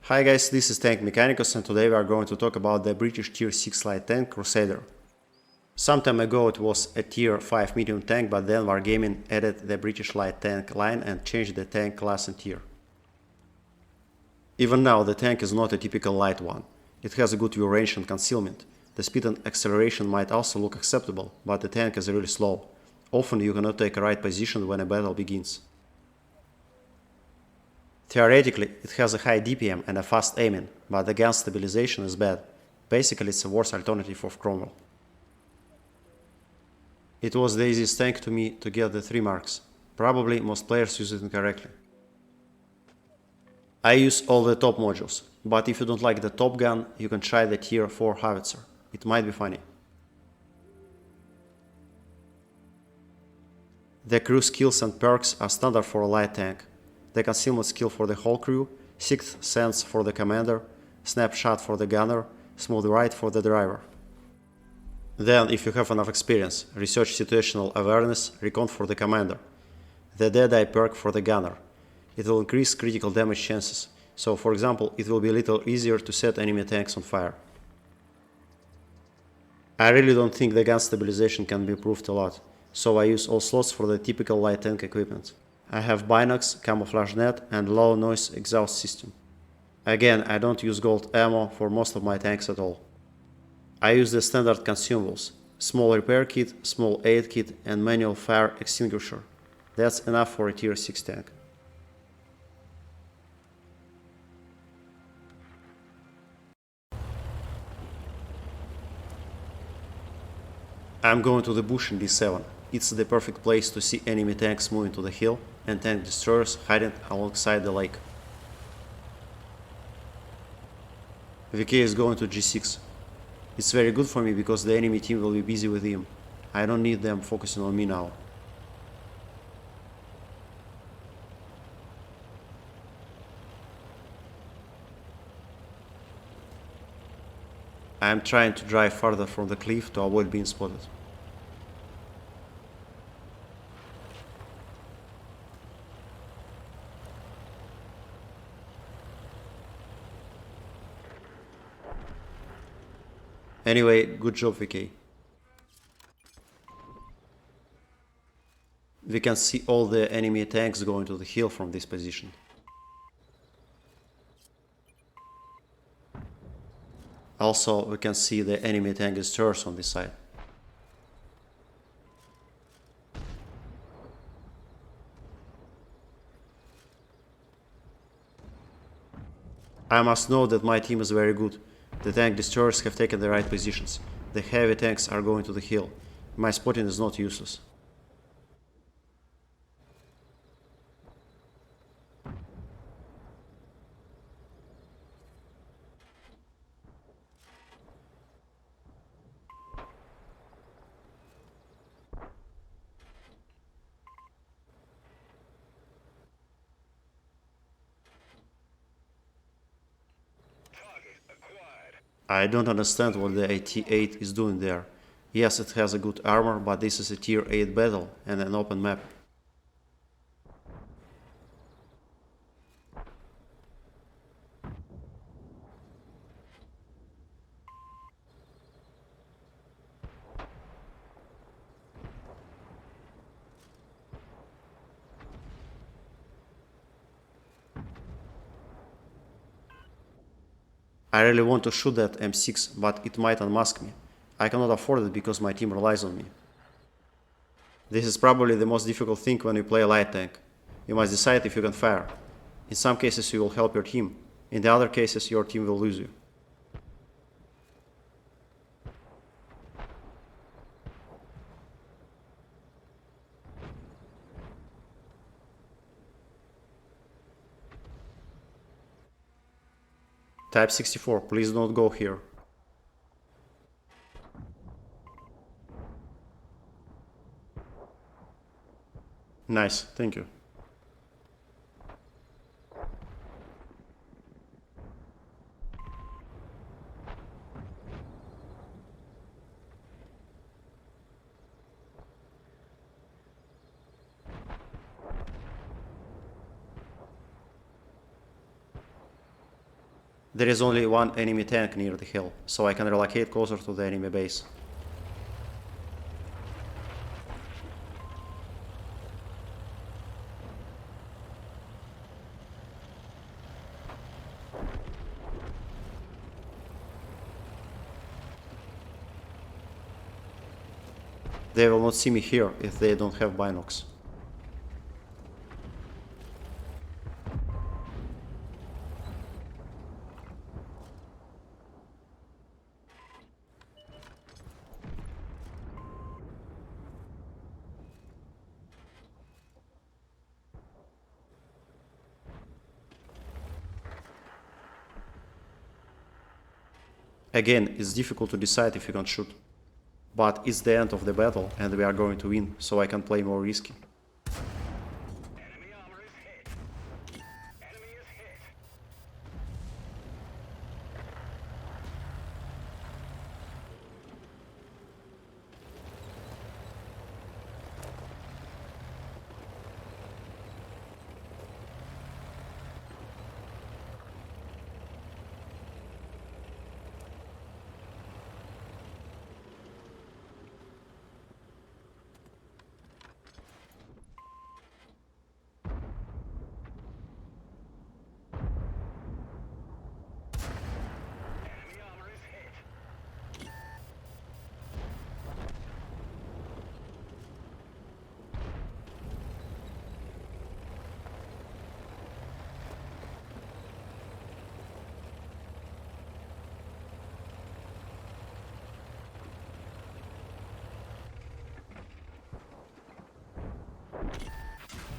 Hi guys, this is Tank Mechanicus and today we are going to talk about the British Tier 6 light tank Crusader. Some time ago it was a Tier 5 medium tank, but then Wargaming added the British light tank line and changed the tank class and tier. Even now the tank is not a typical light one. It has a good view range and concealment. The speed and acceleration might also look acceptable, but the tank is really slow. Often you cannot take a right position when a battle begins. Theoretically, it has a high DPM and a fast aiming, but the gun stabilization is bad. Basically, it's a worse alternative of Cromwell. It was the easiest tank to me to get the 3 marks. Probably most players use it incorrectly. I use all the top modules, but if you don't like the top gun, you can try the Tier 4 howitzer. It might be funny. The crew skills and perks are standard for a light tank. The concealment skill for the whole crew, sixth sense for the commander, snapshot for the gunner, smooth ride for the driver. Then, if you have enough experience, research situational awareness, recon for the commander. The dead eye perk for the gunner. It will increase critical damage chances, so for example it will be a little easier to set enemy tanks on fire. I really don't think the gun stabilization can be improved a lot, so I use all slots for the typical light tank equipment. I have binocs, camouflage net and low noise exhaust system. Again, I don't use gold ammo for most of my tanks at all. I use the standard consumables, small repair kit, small aid kit and manual fire extinguisher. That's enough for a Tier 6 tank. I'm going to the bush in D7. It's the perfect place to see enemy tanks moving to the hill and tank destroyers hiding alongside the lake. VK is going to G6. It's very good for me because the enemy team will be busy with him. I don't need them focusing on me now. I am trying to drive farther from the cliff to avoid being spotted. Anyway, good job VK. We can see all the enemy tanks going to the hill from this position. Also, we can see the enemy tank destroyers on this side. I must note that my team is very good. The tank destroyers have taken the right positions. The heavy tanks are going to the hill. My spotting is not useless. I don't understand what the AT-8 is doing there. Yes, it has a good armor, but this is a Tier 8 battle and an open map. I really want to shoot that M6, but it might unmask me. I cannot afford it because my team relies on me. This is probably the most difficult thing when you play a light tank. You must decide if you can fire. In some cases you will help your team, in the other cases your team will lose you. Type 64, please don't go here. Nice, thank you. There is only one enemy tank near the hill, so I can relocate closer to the enemy base. They will not see me here if they don't have binocs. Again, it's difficult to decide if you can shoot. But it's the end of the battle and we are going to win, so I can play more risky. Enemy armor is hit. Enemy is hit. Enemy armor is hit.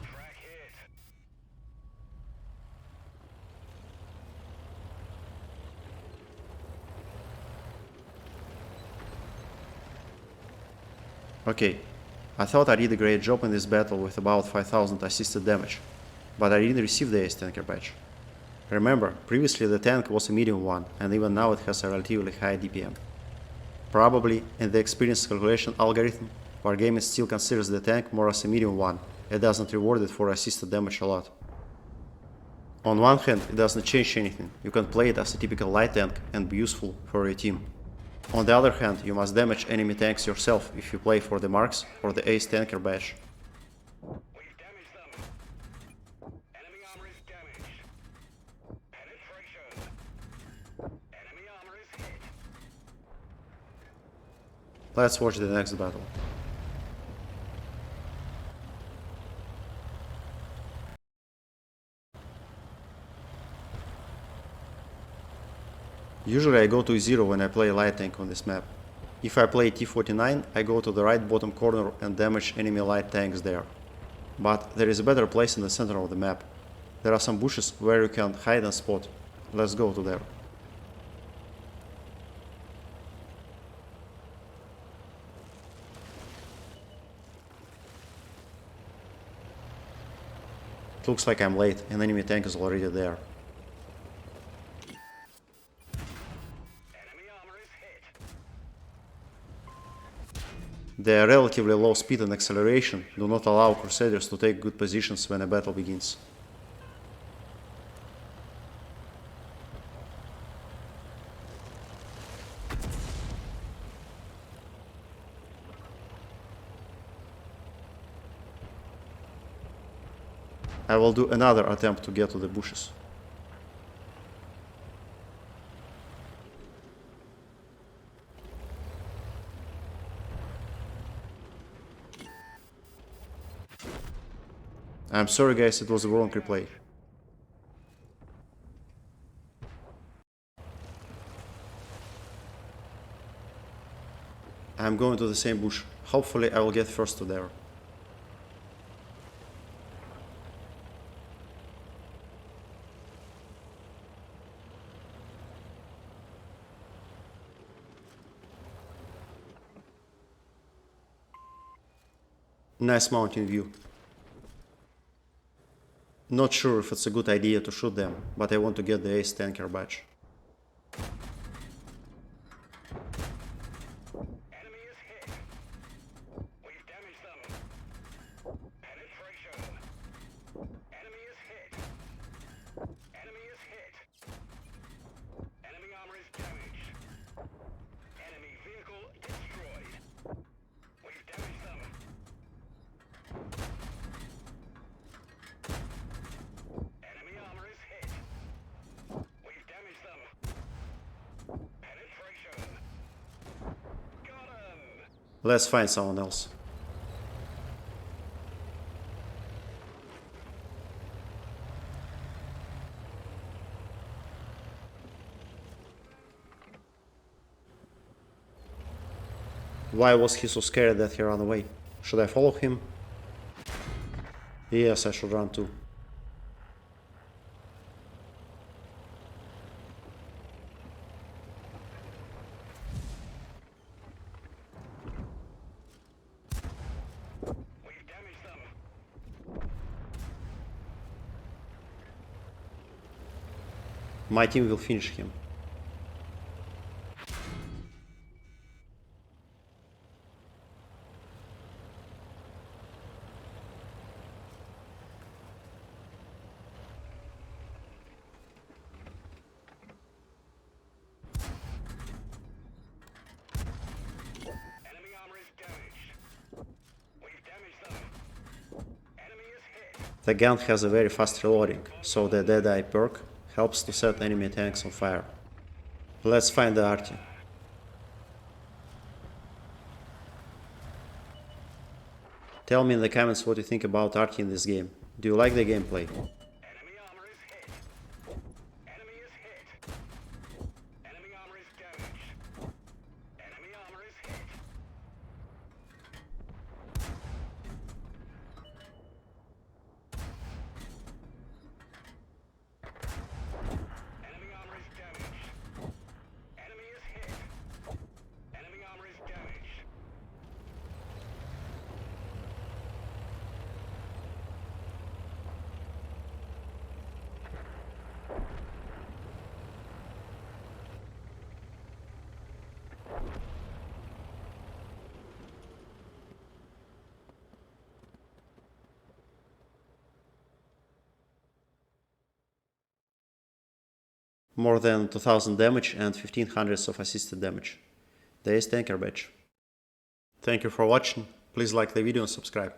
Track hit. Okay, I thought I did a great job in this battle with about 5000 assisted damage, but I didn't receive the ace tanker badge. Remember, previously the tank was a medium one, and even now it has a relatively high DPM. Probably, in the experience calculation algorithm, Wargaming still considers the tank more as a medium one, it doesn't reward it for assisted damage a lot. On one hand, it doesn't change anything, you can play it as a typical light tank and be useful for your team. On the other hand, you must damage enemy tanks yourself if you play for the marks or the ace tanker badge. We've damaged them. Enemy armor is damaged. Penetration. Enemy armor is hit. Let's watch the next battle. Usually I go to 0 when I play light tank on this map. If I play T-49, I go to the right bottom corner and damage enemy light tanks there. But there is a better place in the center of the map. There are some bushes where you can hide and spot. Let's go to there. It looks like I'm late, an enemy tank is already there. Enemy armor is hit. Their relatively low speed and acceleration do not allow Crusaders to take good positions when a battle begins. I will do another attempt to get to the bushes. I'm sorry guys, it was a wrong replay. I'm going to the same bush. Hopefully I will get first to there. Nice mountain view. Not sure if it's a good idea to shoot them, but I want to get the ace tanker badge. Enemy is hit. We've damaged them. Penetration. Enemy is hit. Enemy is hit. Let's find someone else. Why was he so scared that he ran away? Should I follow him? Yes, I should run too. We've damaged them. My team will finish him. Enemy armor is damaged. We've damaged them. Enemy is hit. The gun has a very fast reloading, so the Deadeye perk helps to set enemy tanks on fire. Let's find the Arty. Tell me in the comments what you think about Arty in this game. Do you like the gameplay? Enemy armor is hit. Enemy is hit. Enemy armor is damaged. Enemy armor is hit. Enemy armor is damaged. Enemy is hit. Enemy armor is damaged. More than 2000 damage and 1500 of assisted damage. The Ace Tanker badge. Thank you for watching, please like the video and subscribe.